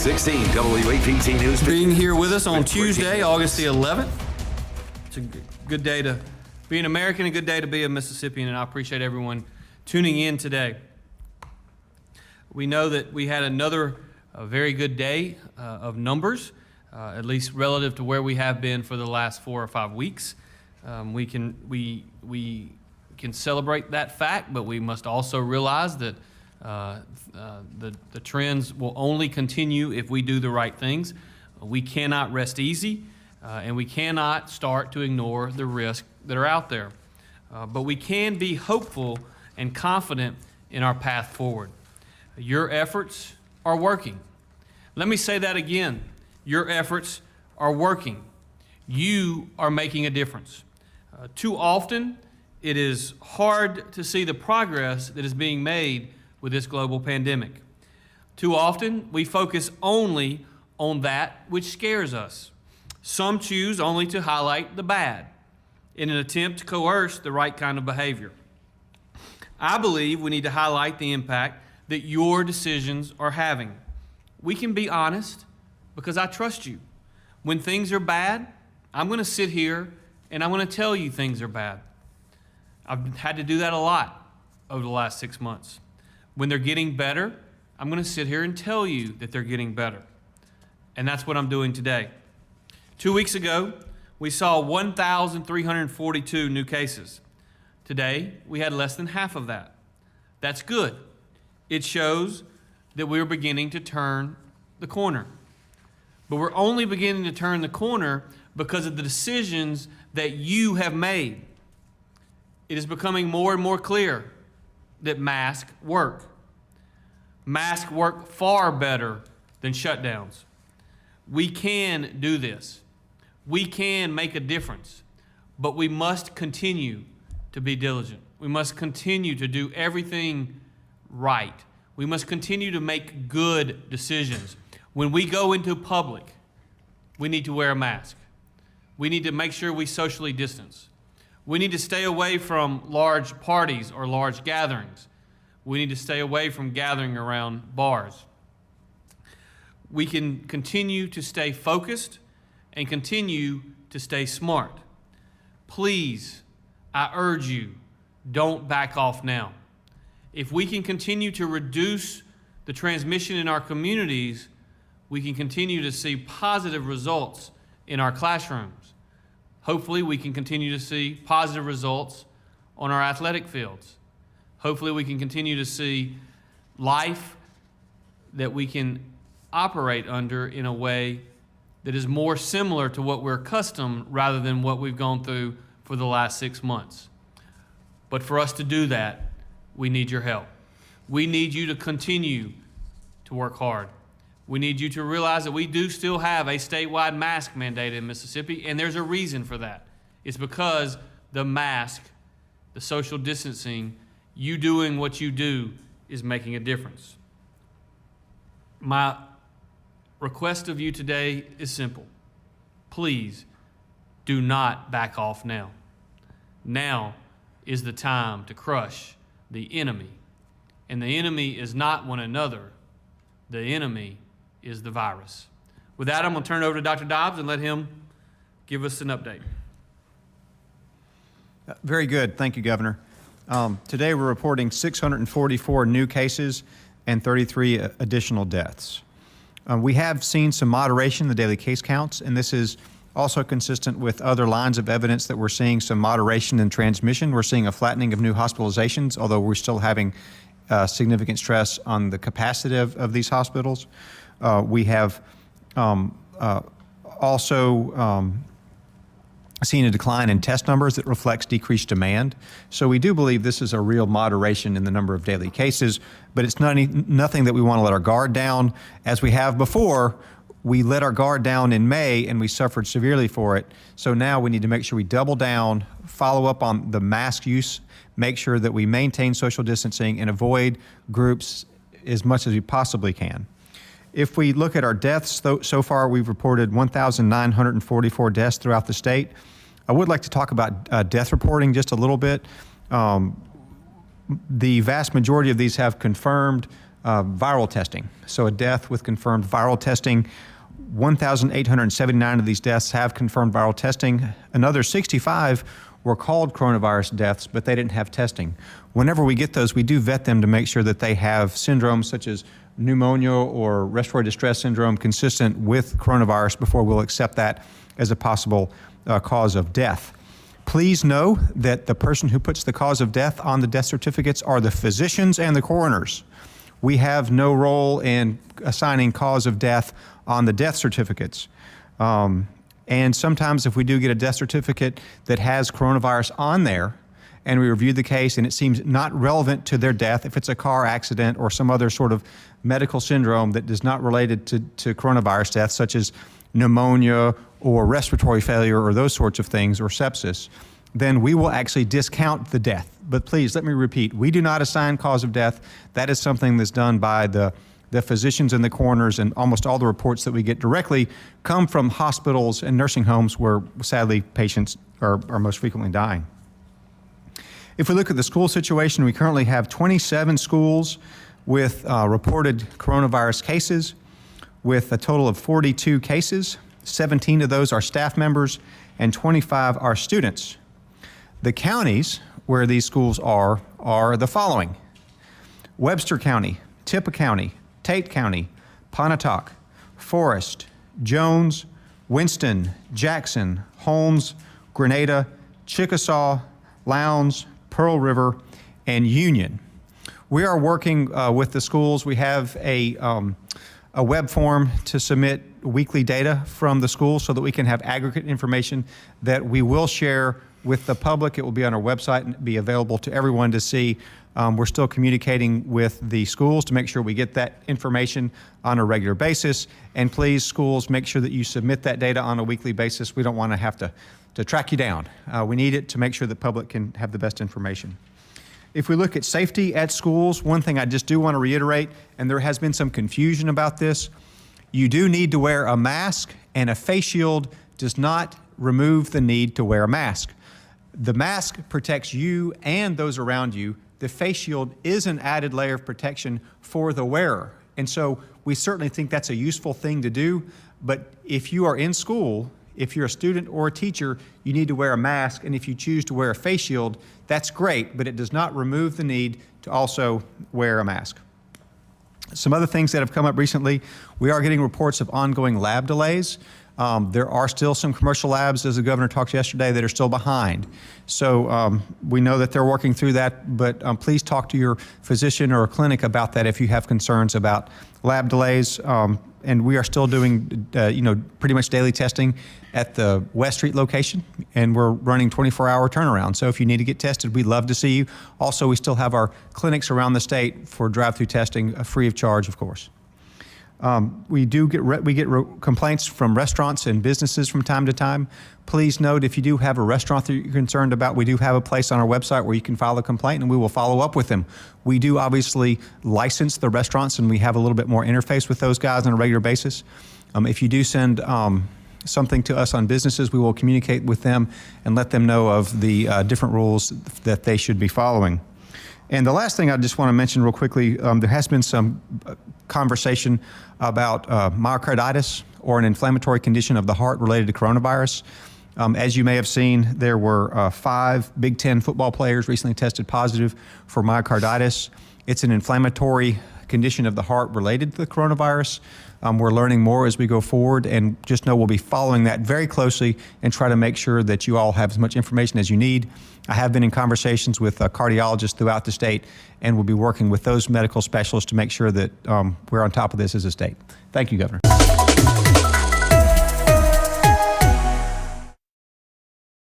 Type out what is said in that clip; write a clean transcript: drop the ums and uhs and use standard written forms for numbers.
616 WAPT News. Being here with us on Tuesday, August the 11th. It's a good day to be an American, a good day to be a Mississippian, and I appreciate everyone tuning in today. We know that we had another very good day of numbers, at least relative to where we have been for the last 4 or 5 weeks. We can celebrate that fact, but we must also realize that the trends will only continue if we do the right things. We cannot rest easy, and we cannot start to ignore the risks that are out there. But we can be hopeful and confident in our path forward. Your efforts are working. Let me say that again. Your efforts are working. You are making a difference. Too often, it is hard to see the progress that is being made with this global pandemic. Too often, we focus only on that which scares us. Some choose only to highlight the bad in an attempt to coerce the right kind of behavior. I believe we need to highlight the impact that your decisions are having. We can be honest because I trust you. When things are bad, I'm going to sit here and I'm going to tell you things are bad. I've had to do that a lot over the last 6 months. When they're getting better, I'm going to sit here and tell you that they're getting better. And that's what I'm doing today. 2 weeks ago, we saw 1,342 new cases. Today, we had less than half of that. That's good. It shows that we're beginning to turn the corner. But we're only beginning to turn the corner because of the decisions that you have made. It is becoming more and more clear that masks work. Masks work far better than shutdowns. We can do this. We can make a difference, but we must continue to be diligent. We must continue to do everything right. We must continue to make good decisions. When we go into public, we need to wear a mask. We need to make sure we socially distance. We need to stay away from large parties or large gatherings. We need to stay away from gathering around bars. We can continue to stay focused and continue to stay smart. Please, I urge you, don't back off now. If we can continue to reduce the transmission in our communities, we can continue to see positive results in our classrooms. Hopefully, we can continue to see positive results on our athletic fields. Hopefully, we can continue to see life that we can operate under in a way that is more similar to what we're accustomed rather than what we've gone through for the last 6 months. But for us to do that, we need your help. We need you to continue to work hard. We need you to realize that we do still have a statewide mask mandate in Mississippi, and there's a reason for that. It's because the mask, the social distancing, you doing what you do is making a difference. My request of you today is simple. Please do not back off now. Now is the time to crush the enemy. And the enemy is not one another. The enemy is the virus. With that, I'm going to turn it over to Dr. Dobbs and let him give us an update. Very good. Thank you, Governor. Today we're reporting 644 new cases and 33 additional deaths. We have seen some moderation in the daily case counts, and this is also consistent with other lines of evidence that we're seeing some moderation in transmission. We're seeing a flattening of new hospitalizations, although we're still having significant stress on the capacity of these hospitals. We have also seen a decline in test numbers that reflects decreased demand. So we do believe this is a real moderation in the number of daily cases, but it's nothing that we want to let our guard down. As we have before, we let our guard down in May and we suffered severely for it. So now we need to make sure we double down, follow up on the mask use, make sure that we maintain social distancing and avoid groups as much as we possibly can. If we look at our deaths, so far we've reported 1,944 deaths throughout the state. I would like to talk about death reporting just a little bit. The vast majority of these have confirmed viral testing. So a death with confirmed viral testing. 1,879 of these deaths have confirmed viral testing. Another 65 were called coronavirus deaths, but they didn't have testing. Whenever we get those, we do vet them to make sure that they have syndromes such as pneumonia or respiratory distress syndrome consistent with coronavirus before we'll accept that as a possible cause of death. Please know that the person who puts the cause of death on the death certificates are the physicians and the coroners. We have no role in assigning cause of death on the death certificates. And sometimes if we do get a death certificate that has coronavirus on there and we review the case and it seems not relevant to their death, if it's a car accident or some other sort of medical syndrome that is not related to coronavirus death, such as pneumonia or respiratory failure or those sorts of things, or sepsis, then we will actually discount the death. But please, let me repeat, we do not assign cause of death. That is something that's done by the physicians and the coroners, and almost all the reports that we get directly come from hospitals and nursing homes where, sadly, patients are most frequently dying. If we look at the school situation, we currently have 27 schools with reported coronavirus cases, with a total of 42 cases. 17 of those are staff members and 25 are students. The counties where these schools are the following: Webster County, Tippah County, Tate County, Pontotoc, Forest, Jones, Winston, Jackson, Holmes, Grenada, Chickasaw, Lowndes, Pearl River, and Union. We are working with the schools. We have a web form to submit weekly data from the schools so that we can have aggregate information that we will share with the public. It will be on our website and be available to everyone to see. We're still communicating with the schools to make sure we get that information on a regular basis. And please, schools, make sure that you submit that data on a weekly basis. We don't want to have to track you down. We need it to make sure the public can have the best information. If we look at safety at schools, one thing I just do want to reiterate, and there has been some confusion about this, you do need to wear a mask, and a face shield does not remove the need to wear a mask. The mask protects you and those around you. The face shield is an added layer of protection for the wearer. And so we certainly think that's a useful thing to do, but if you are in school, if you're a student or a teacher, you need to wear a mask, and if you choose to wear a face shield, that's great, but it does not remove the need to also wear a mask. Some other things that have come up recently, we are getting reports of ongoing lab delays. There are still some commercial labs, as the governor talked yesterday, that are still behind. So we know that they're working through that, but please talk to your physician or a clinic about that if you have concerns about lab delays. And we are still doing, pretty much daily testing at the West Street location, and we're running 24-hour turnaround. So if you need to get tested, we'd love to see you. Also, we still have our clinics around the state for drive-through testing, free of charge, of course. We get complaints from restaurants and businesses from time to time. Please note, if you do have a restaurant that you're concerned about, we do have a place on our website where you can file a complaint, and we will follow up with them. We do obviously license the restaurants, and we have a little bit more interface with those guys on a regular basis. If you do send something to us on businesses, we will communicate with them and let them know of the different rules that they should be following. And the last thing I just want to mention real quickly, there has been some conversation about myocarditis, or an inflammatory condition of the heart related to coronavirus. As you may have seen, there were 5 Big Ten football players recently tested positive for myocarditis. It's an inflammatory condition of the heart related to the coronavirus. We're learning more as we go forward, and just know we'll be following that very closely and try to make sure that you all have as much information as you need. I have been in conversations with cardiologists throughout the state, and we'll be working with those medical specialists to make sure that we're on top of this as a state. Thank you, Governor.